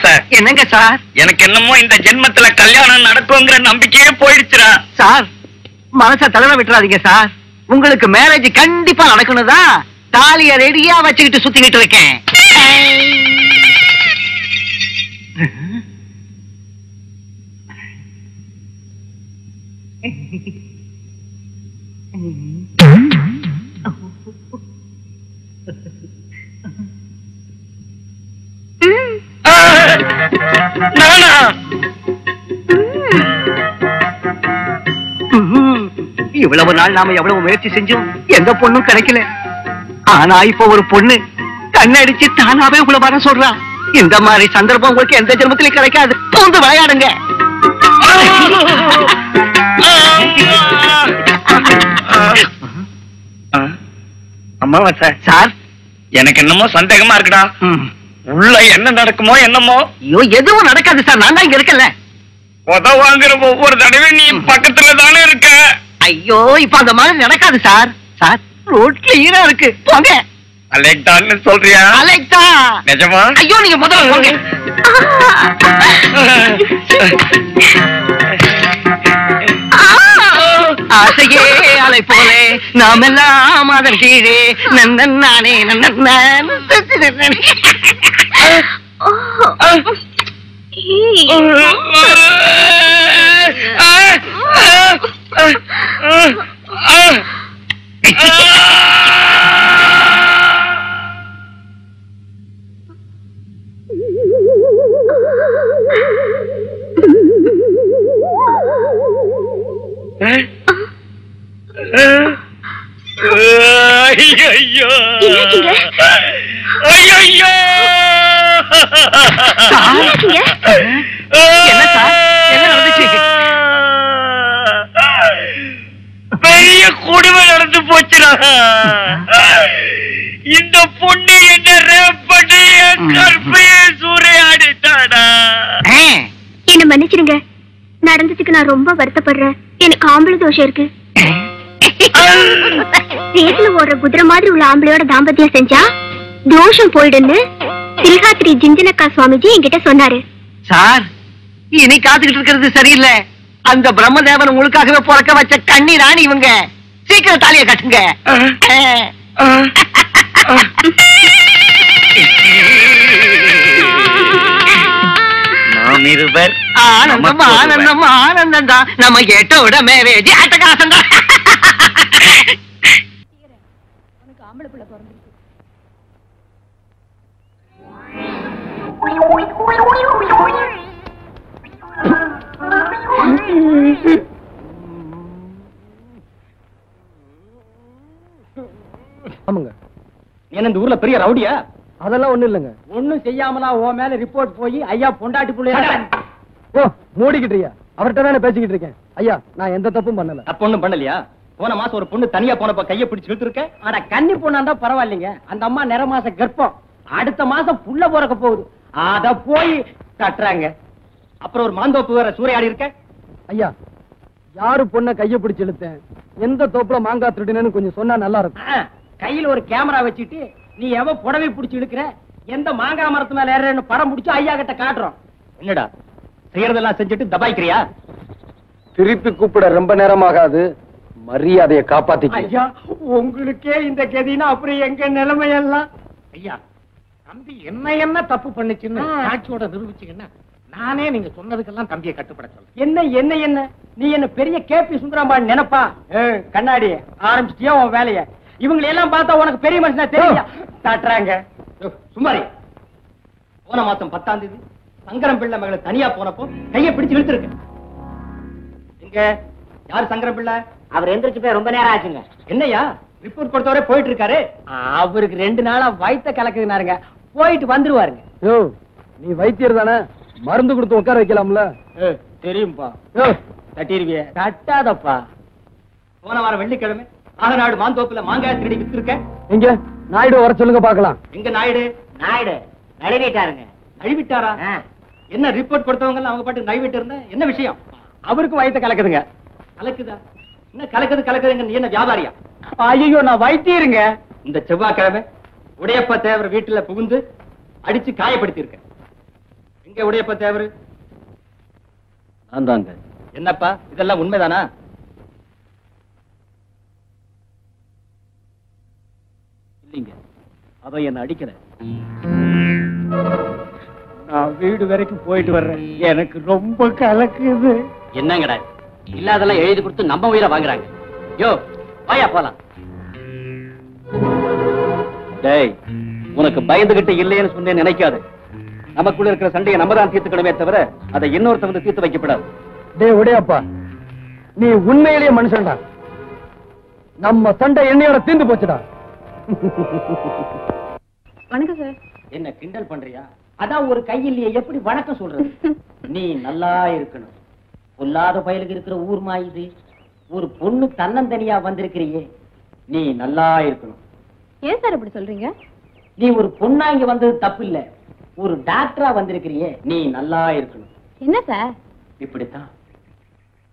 சார் என்னங்க சார்? எனக்கு என்னமோ இந்த ஜென்மத்துல கல்யாணம் நடக்குங்கிற நம்பிக்கையே போயிடுச்சுடா. சார் மனச தலைவ விட்டுறாதீங்க சார். உங்களுக்கு மேரேஜ் கண்டிப்பா நடக்கணும்தான் தாலிய ரெடியா வச்சுக்கிட்டு சுத்திக்கிட்டு இருக்கேன். நானா? இவ்வளவு நாள் நாம எவ்வளவு முயற்சி செஞ்சோம், எந்த பொண்ணும் கிடைக்கல. ஆனா இப்ப ஒரு பொண்ணு கண்ணடிச்சு தானாவே உங்களை வர சொல்றா. இந்த மாதிரி சந்தர்ப்பம் உங்களுக்கு எந்த ஜென்மத்திலும் கிடைக்காது. வந்து விளையாடுங்க. அம்மாவா சார்? சார் எனக்கு என்னமோ சந்தேகமா இருக்குடா. உள்ள என்ன நடக்குமோ என்னமோ. ஐயோ எதுவும் நடக்காது சார், நான் தான் இங்க இருக்கல. உத வாங்குற ஒவ்வொரு தடவையும் நீ பக்கத்துல தானே இருக்க. ஐயோ இப்ப அந்த மாதிரி நடக்காது சார். சார் ரோட் கிளியரா இருக்கு, போங்க. அலெக்டான்னு சொல்றியா? அலெக்டா நிஜமா? ஐயோ நீங்க முதல்ல போங்க. ஆசையே அலை போலே நாம் எல்லாம் அதன் கீழே நன்னன் நானே நன்னன் நான். ஐயோ என்ன சார்? என்ன நடந்துச்சு? பெரிய கொடுமை நடந்து போச்சுடா. இந்த பொண்ணு என்ன ரேப் பண்ணி கற்பையை சூறையாடிட்டாடா. என்ன மன்னிச்சிடுங்க, நடந்ததுக்கு நான் ரொம்ப வருத்தப்படுறேன். எனக்கு ஆம்பளை தோஷம் இருக்கு. ரேஸ்ல ஓடுற குதிரை மாதிரி உள்ள ஆம்பளையோட தாம்பத்தியம் செஞ்சா தோஷம் போயிடுன்னு தில்ஹாத்ரி ஜிஞ்சனக்கா சுவாமிஜி என்கிட்ட சொன்னாரு. சார், இனி காத்துக்கிட்டு இருக்கிறது சரியில்லை. அந்த பிரம்மதேவன் உங்களுக்காகவே பிறக்க வச்ச கண்ணீரான் இவங்க. சீக்கிரம் தாலியை கட்டுங்க. நாம் இருவர் ஆனந்தம் ஆனந்தம் ஆனந்தம் தான். நம்ம கேட்டோட மேரேஜ் அட்டகாசம் தான். ஆமாங்க. என்ன இந்த ஊர்ல பெரிய ரவுடியா? அதெல்லாம் ஒண்ணும் இல்லைங்க. ஒண்ணும் செய்யாமலா உன் மேல ரிப்போர்ட் போய் ஐயா பொண்டாட்டி புள்ளைய ஓ, மூடிக்கிட்டியா? அவர்கிட்ட தானே பேசிக்கிட்டு இருக்கேன். ஐயா, நான் எந்த தப்பும் பண்ணல. தப்பு ஒண்ணும் பண்ணலையா? போன மாசம் ஒரு பொண்ணு தனியா போனப்ப கைய பிடிச்சு இழுத்துருக்க. அட கன்னி பொண்ணாண்டா பரவாயில்லைங்க. அந்த அம்மா நிற மாச கர்ப்பம். அடுத்த மாசம் புள்ள பிறக்க போகுது. அத போய் தட்டுறாங்க. அப்புறம் ஒரு மாந்தோப்பு வேற சூறையாடி இருக்க. ஐயா, யாரு பொண்ண கைய பிடிச்சு இழுத்தேன், எந்த தோப்புல மாங்காய் திருடினு கொஞ்சம் சொன்னா நல்லா இருக்கும். கையில ஒரு கேமரா வச்சுட்டு நீ எவ புடவை பிடிச்சு இழுக்கிற, எந்த மாங்காய் மரத்து மேல ஏறன்னு படம் பிடிச்சு ஐயா கிட்ட காட்டுறோம். என்னடா செய்யறதெல்லாம் செஞ்சுட்டு தபாய்க்கிறியா? திருப்பி கூப்பிட ரொம்ப நேரம் ஆகாது. மரியாதையை காப்பாத்திக்க. ஐயா, உங்களுக்கே இந்த கதினா அப்புறம் எங்க நிலைமையெல்லாம். ஐயா, தம்பி என்ன தப்பு பண்ணுச்சுன்னு சாட்சியோட நிரூபிச்சீங்கன்னா நானே நீங்க சொன்னதுக்கெல்லாம் தம்பியை கட்டுப்பட சொல்றேன். என்ன என்ன என்ன நீ என்ன பெரிய கேபி சுந்தரம்பாள் நினைப்பா? கண்ணாடி ஆரம்பிச்சிட்டியா உன் வேலைய? இவங்களை எல்லாம் பார்த்தா உனக்கு பெரிய மனுஷனா தெரியல. தட்டுறாங்க. சுமாரி போன மாசம் 10ஆம் தேதி சங்கரம் பிள்ளை மகளை தனியா போனப்போ கையை பிடிச்சு இழுத்துருக்க. எங்க யார் சங்கரம் பிள்ளை? அவர் எந்திரிச்சு போய் ரொம்ப நேரம் ஆச்சுங்க. என்னையா ரிப்போர்ட் கொடுத்தவரே போயிட்டு இருக்காரு. அவருக்கு 2 நாளா வயித்த கலக்குதுனாருங்க. போயிட்டு வந்துருவாருங்க. யோ, நீ வைத்தியர் தானே, மருந்து கொடுத்து உட்கார வைக்கலாம்ல? தெரியும்பா. யோ, தட்டிருவிய தட்டாதப்பா. போன வாரம் வெள்ளிக்கிழமை ஆகநாடு மாந்தோப்புல மாங்காய் திருடி வித்துருக்க. இங்க நாயுடு வர சொல்லுங்க பாக்கலாம். எங்க நாயுடு? நாயுடு நழுவிட்டாருங்க. நழுவிட்டாரா? என்ன ரிப்போர்ட் கொடுத்தவங்க அவங்க பாட்டு நழுவிட்டு இருந்த என்ன விஷயம்? அவருக்கு வயித்த கலக்குதுங்க. கலக்குதா? என்ன கலக்குதுங்க? நீ என்ன வியாபாரியா? ஐயோ, நான் வைத்தியருங்க. இந்த செவ்வாய்க்கிழமை உடையப்ப தேவர் வீட்டுல புகுந்து அடிச்சு காயப்படுத்தி இருக்க. எங்க உடையப்ப தேவர்? நான் தாங்க. என்னப்பா இதெல்லாம் உண்மைதானா? இல்லைங்க, அவ என்ன அடிக்கல. நான் வீடு வரைக்கும் போயிட்டு வர்றேன். எனக்கு ரொம்ப கலக்குது. என்னங்கடா இல்லாதெல்லாம் எழுதி கொடுத்து நம்ம உயிரை வாங்குறாங்க. யோ வாயா போலாம். டேய், உனக்கு பயந்துகிட்டு இல்லைன்னு சொன்னேன்னு நினைக்காது. நமக்குள்ள இருக்கிற சண்டையை நம்ம தான் தீர்த்துக்கணுமே தவிர அதை இன்னொருத்தவங்க தீர்த்து வைக்கப்படாது. டேய் உடையப்பா, நீ உண்மையிலேயே மனுஷன்டா. நம்ம சண்டை என்னையோட தீர்ந்து போச்சுடா. வணக்கம் சார். என்ன கிண்டல் பண்றியா? அதான் ஒரு கையிலேயே எப்படி வணக்கம் சொல்றது? நீ நல்லா இருக்கணும். பொல்லாத பயலுக்கு இருக்கிற ஊர்மா இது. ஒரு பொண்ணு தன்னந்தனியா வந்திருக்கிறியே, நீ நல்லா இருக்கணும். ஏன் சார் இப்படி சொல்றீங்க? நீ ஒரு பொண்ணா இங்க வந்தது தப்பு இல்ல. ஒரு டாக்டரா வந்திருக்கிறியே, நீ நல்லா இருக்கணும். என்ன சார்? இப்படித்தான்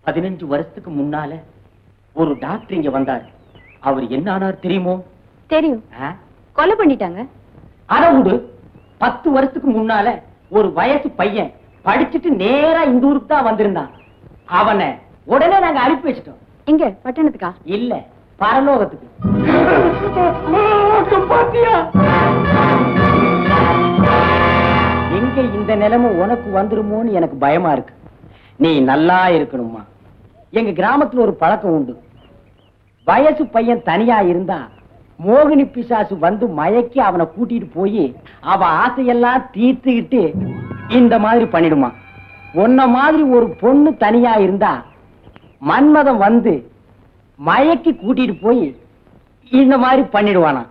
15 வருஷத்துக்கு முன்னால ஒரு டாக்டர் இங்க வந்தாரு. அவர் என்ன ஆனார் தெரியுமோ? தெரியும். கொலை பண்ணிட்டாங்க. அத விடு. 10 வருஷத்துக்கு முன்னால ஒரு வயசு பையன் படிச்சுட்டு நேரா இந்த ஊருக்கு தான் வந்திருந்தான். அவனை உடனே நாங்க அனுப்பி வச்சிட்டோம். எங்க பட்டணத்துக்கா? இல்ல, பரலோகத்துக்கு. எங்க இந்த நிலைமை உனக்கு வந்துருமோன்னு எனக்கு பயமா இருக்கு. நீ நல்லா இருக்கணுமா? எங்க கிராமத்துல ஒரு பழக்கம் உண்டு. வயசு பையன் தனியா இருந்தா மோகினி பிசாசு வந்து மயக்கி அவனை கூட்டிட்டு போய் அவ ஆசையெல்லாம் தீர்த்துக்கிட்டு இந்த மாதிரி பண்ணிடுமா. உன்ன மாதிரி ஒரு பொண்ணு தனியா இருந்தா மன்மதம் வந்து மயக்கி கூட்டிட்டு போய் இந்த மாதிரி பண்ணிடுவானா.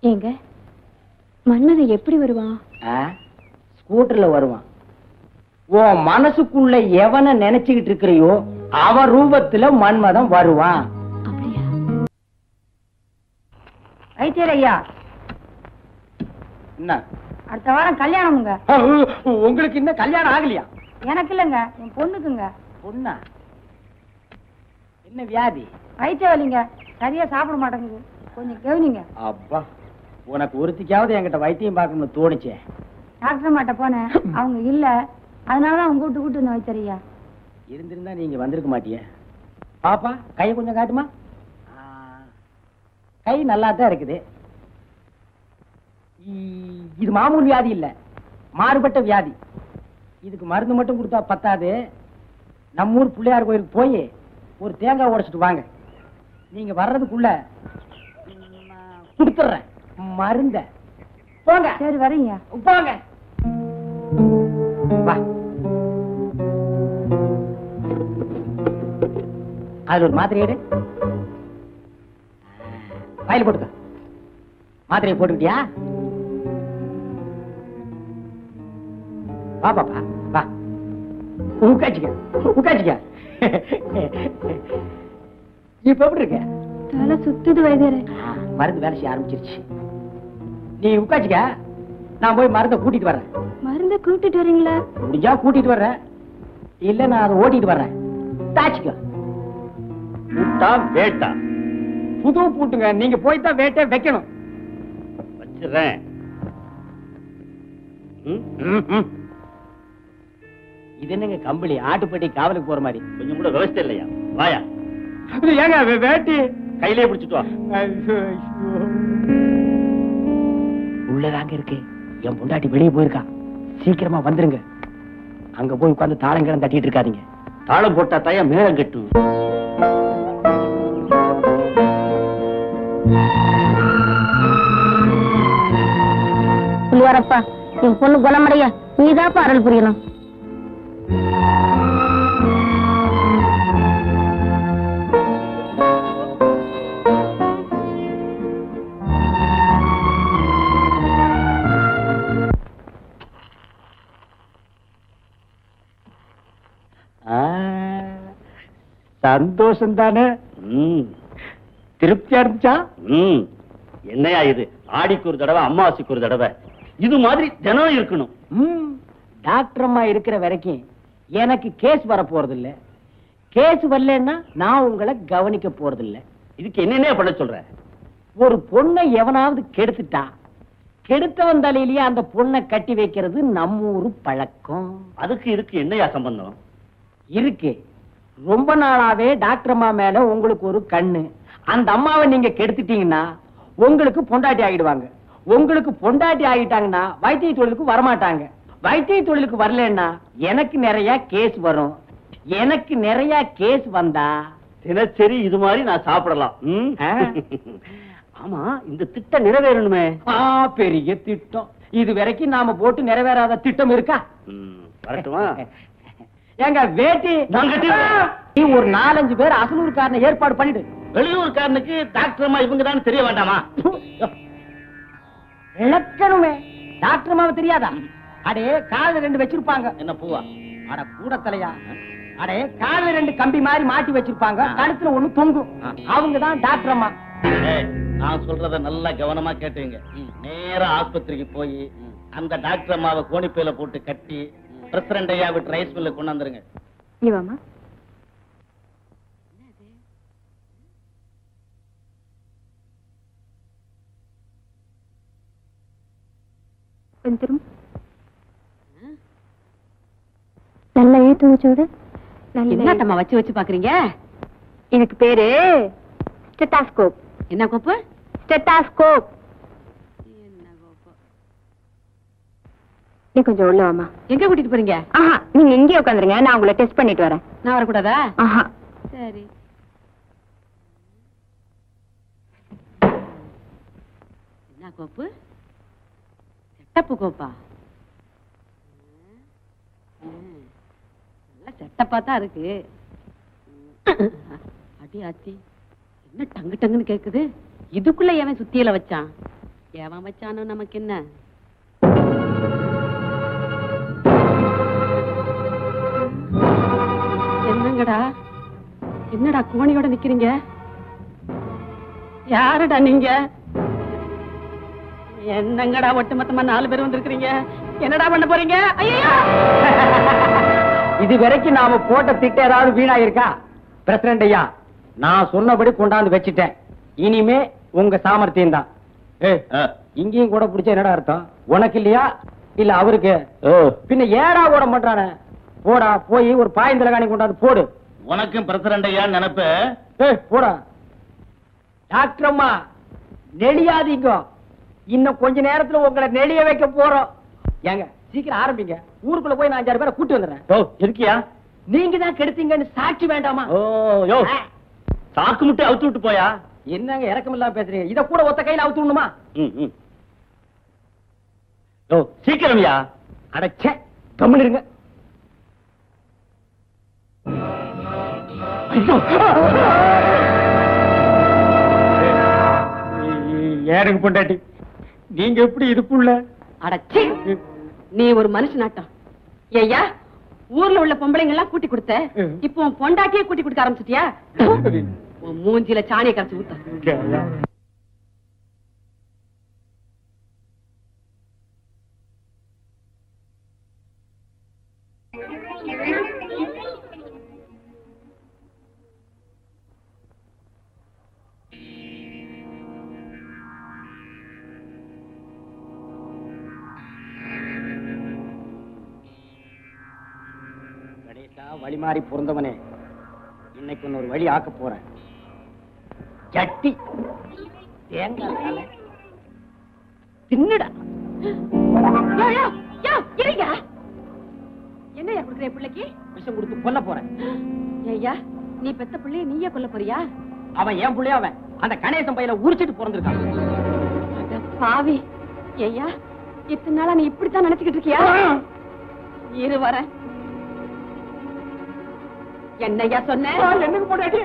ஏங்க, மன்மதன் எப்படி வருவான்? ஸ்கூட்டர்ல வருவான். உன் மனசுக்குள்ள எவனை நினைச்சுக்கிட்டு இருக்கிறியோ அவன் ரூபத்துல மன்மதன் வருவான். அப்படியா? வைத்தியர் ஐயா, என்ன அடுத்த வாரம் கல்யாணமுங்க. உங்களுக்கு இன்னும் கல்யாணம் ஆகலையா? எனக்கு இல்லைங்க, என் பொண்ணுக்குங்க. பொண்ணா? என்ன வியாதி? வயிற்று வலிங்க, சரியா சாப்பிட மாட்டேங்குது, கொஞ்சம் கவனிங்க. அப்பா, உனக்கு ஒருத்திக்காவது என்கிட்ட வைத்தியம் பார்க்கணும்னு தோணுச்சே. டாக்டர் மாட்ட போனேன், அவங்க இல்ல, அதனாலதான் அவங்க கூட்டு இருந்தேன். வைத்தியர் ஐயா, இருந்திருந்தா நீங்க வந்திருக்க மாட்டிய. பாப்பா, கையை கொஞ்சம் காட்டுமா? கை நல்லா தான் இருக்குது. இது மாமூல் வியாதி இல்ல, மாறுபட்ட வியாதி. இதுக்கு மருந்து மட்டும் கொடுத்தா பத்தாது. நம்ம ஊர் பிள்ளையார் கோயிலுக்கு போய் ஒரு தேங்காய் உடைச்சிட்டு வாங்க. நீங்க வர்றதுக்குள்ள கொடுத்துறேன் மருந்த. போங்க. சரி, வரீங்க. போங்க. வா. அதுல ஒரு மாத்திரை எடு. வாயில போட்டுக்க. மாத்திரையை போட்டுக்கிட்டியா? வா பாப்பா, வா. உட்காச்சிக்க, உட்காச்சிக்க. இப்ப எப்படி இருக்க? தலை சுத்துது வைத்தியரே. மருந்து வேலை செய்ய ஆரம்பிச்சிருச்சு. நீ உட்காச்சிக்க, நான் போய் மருந்தை கூட்டிட்டு வர்றேன். மருந்த கூட்டிட்டு வரீங்களா? முடிஞ்சா கூட்டிட்டு வர்றேன், இல்ல நான் அதை ஓட்டிட்டு வர்றேன். தாச்சிக்க. பூட்டா வேட்டா? புது பூட்டுங்க, நீங்க போய் தான் வேட்டை வைக்கணும். வச்சிடுறேன். இது என்னங்க கம்பளி, ஆட்டுப்பட்டி காவலுக்கு போற மாதிரி? கொஞ்சம் கூட விவசாயம் இல்லையா? வாயா. ஏங்க வேட்டி கையிலே பிடிச்சிட்டு வா. உள்ளதாங்க இருக்கு. என் பொண்டாட்டி வெளியே போயிருக்கா. சீக்கிரமா வந்துருங்க. அங்க போய் உட்கார்ந்து தாளங்கிழம் தட்டிட்டு இருக்காதீங்க. தாளம் போட்டா தாயா மேளம் கட்டும். புள்ளியாரப்பா, என் பொண்ணு குணமடைய நீதாப்பா அருள் புரியணும். சந்தோஷம் தானே? திருப்தியா இருந்துச்சா? என்னையா இது? ஆடிக்கு ஒரு தடவை, அம்மாவாசைக்கு ஒரு தடவை, இது மாதிரி தினம் இருக்கணும். டாக்டர் அம்மா இருக்கிற வரைக்கும் எனக்கு கேஸ் வர போறது இல்ல. கேஸ் வரலன்னா நான் உங்களை கவனிக்க போறது இல்ல. இதுக்கு என்னென்ன பண்ண சொல்ற? ஒரு பொண்ணை எவனாவது கெடுத்துட்டா, கெடுத்தவன் தலையிலேயே அந்த பொண்ணை கட்டி வைக்கிறது நம்ம ஊரு பழக்கம். அதுக்கு இதுக்கு என்னையா சம்பந்தம்? இருக்கு. ரொம்ப நாளாவே டாக்டர் அம்மா மேல உங்களுக்கு ஒரு கண்ணு. அந்த அம்மாவை நீங்க கெடுத்துட்டீங்கன்னா உங்களுக்கு பொண்டாட்டி ஆகிடுவாங்க. உங்களுக்கு பொண்டாட்டி ஆகிட்டாங்கன்னா வைத்திய தொழிலுக்கு வரமாட்டாங்க. வைத்திய தொழிலுக்கு வரலன்னா எனக்கு நிறைய கேஸ் வரும். எனக்கு நிறைய கேஸ் வந்தா தினசரி இது மாதிரி நான் சாப்பிடலாம். ஆமா, இந்த திட்டம் நிறைவேறணுமே. பெரிய திட்டம். இது வரைக்கும் நாம போட்டு நிறைவேறாத திட்டம் இருக்கா? வரட்டுமா? எங்க வேட்டி நீ ஒரு 4-5 பேர் அசலூர்காரனை ஏற்பாடு பண்ணிடு. வெளியூர்காரனுக்கு டாக்டர் அம்மா இவங்க தான் தெரிய வேண்டாமா? இழக்கணுமே. டாக்டர் அம்மாவை தெரியாதா? அடே கால 2 வச்சிருப்பாங்க. என்ன பூவா? அட கூட தலையா. அடே கால 2 கம்பி மாதிரி மாட்டி வச்சிருப்பாங்க, கழுத்துல ஒண்ணு தொங்கும். அவங்க தான் டாக்டர் அம்மா. நான் சொல்றத நல்லா கவனமா கேட்டுங்க. நேரா ஆஸ்பத்திரிக்கு போய் அந்த டாக்டர் அம்மாவை கோணிப்பையில போட்டு கட்டி பிரசிடண்ட் ஐயா விட்டு ரைஸ் மில்ல கொண்டாந்துருங்க. இவாமா நல்லா ஏத்து வச்சோடு. என்னத்தம்மா வச்சு வச்சு பாக்குறீங்க? எனக்கு பேரு ஸ்டெத்தாஸ்கோப். என்ன கோப்பு? ஸ்டெத்தாஸ்கோப். நீ கொஞ்சம் உள்ள வாமா. எங்க கூட்டிட்டு போறீங்க? நீங்க எங்கே உட்காந்துருங்க, நான் உங்களை டெஸ்ட் பண்ணிட்டு வரேன். நான் வரக்கூடாதா? ஆஹா, சரி. என்ன கோப்பு? செட்டப்பு கோப்பா? நல்ல செட்டப்பா தான் இருக்கு. அடி ஆத்தி, என்ன டங்கு டங்குன்னு கேக்குது? இதுக்குள்ள எவன் சுத்தியில வச்சான்? எவன் வச்சானோ நமக்கு என்ன? என்னங்கடா என்னடா கோணியோட நிக்கிறீங்க? யாருடா நீங்க? என்னங்கடா ஒட்டுமொத்தமா 4 பேர் வந்திருக்கிறீங்க? என்னடா பண்ண போறீங்க? ஐயா இது வரைக்கும் நாம போட்ட திட்ட ஏதாவது வீணா இருக்கா? பிரசிடண்ட் ஐயா, நான் சொன்னபடி கொண்டாந்து வச்சுட்டேன். இனிமே உங்க சாமர்த்தியம் தான். இங்கேயும் கூட பிடிச்ச என்னடா அர்த்தம்? உனக்கு இல்லையா இல்ல அவருக்கு? பின்ன ஏடா கூட பண்றானே? போடா போய் ஒரு பாயந்தல காணி கொண்டாந்து போடு. உனக்கும் பிரசிடண்ட் ஐயா நினைப்பு. போடா. டாக்டர் அம்மா நெளியாதீங்க, இன்னும் கொஞ்ச நேரத்துல உங்களை நெளிய வைக்க போறோம். ஏங்க சீக்கிரம் ஆரம்பிங்க. ஊருக்குள்ள போய் நான் 5-6 பேரை கூட்டி வந்துடுறேன். இருக்கியா? நீங்க தான் கெடுத்தீங்கன்னு சாட்சி வேண்டாமா? சாக்கு முட்டை அவுத்து விட்டு போயா? என்னங்க இறக்கம் இல்லாம பேசுறீங்க? இத கூட ஒத்த கையில அவுத்து விடணுமா? சீக்கிரம்யா. அடச்சே, கம்முன்னு இருங்க. ஏனுங்க பொண்டாட்டி, நீங்க எப்படி இதுக்குள்ள? அடச்சி, நீ ஒரு மனுஷனாட்டம். ஐயா, ஊர்ல உள்ள பொம்பளைங்க எல்லாம் கூட்டி கொடுத்த, இப்போ உன் பொண்டாட்டியே கூட்டி கொடுக்க ஆரம்பிச்சிட்டியா? உன் மூஞ்சில சாணியை கரைச்சு ஊத்த. வழிமாறி பொருந்தவனே, இன்னைக்கு ஒரு வழி ஆக்க போறேன். சட்டி தேங்காய் தலை தின்னுடா. என்னையா கொடுக்குற பிள்ளைக்கு? விஷம் கொடுத்து கொல்ல போறேன். ஐயா, நீ பெத்த பிள்ளைய நீயே கொல்ல போறியா? அவன் என் பிள்ளைய, அவன் அந்த கணேசன் பையில உரிச்சிட்டு பிறந்திருக்கான். பாவி. ஐயா, இத்தனை நாளா நீ இப்படித்தான் நினைச்சுக்கிட்டு இருக்கியா? இரு வரேன். என்னையா சொன்ன? என்னக்கு பொண்டாட்டி?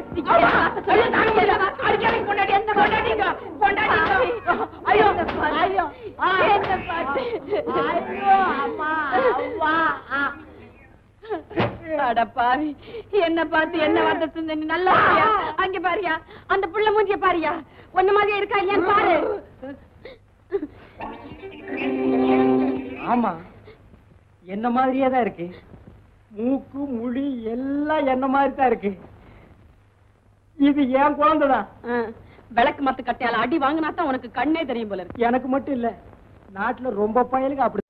அடப்பாவி, என்ன பார்த்து என்ன வார்த்தை சொன்ன? நீ நல்லா இருக்கியா? அங்க பாரியா, அந்த புள்ள மூஞ்சிய பாரியா, ஒன்ன மாதிரியா இருக்கா இல்லையான்னு பாரு. ஆமா, என்ன மாதிரியே தான் இருக்கு. மூக்கு முடி எல்லாம் என்ன மாதிரி தான் இருக்கு. இது ஏன் குழந்தைதான். விளக்கு மத்து கட்டையால அடி வாங்கினா தான் உனக்கு கண்ணே தெரியும் போல இருக்கு. எனக்கு மட்டும் இல்ல, நாட்டுல ரொம்ப பயலுக்கு அப்படி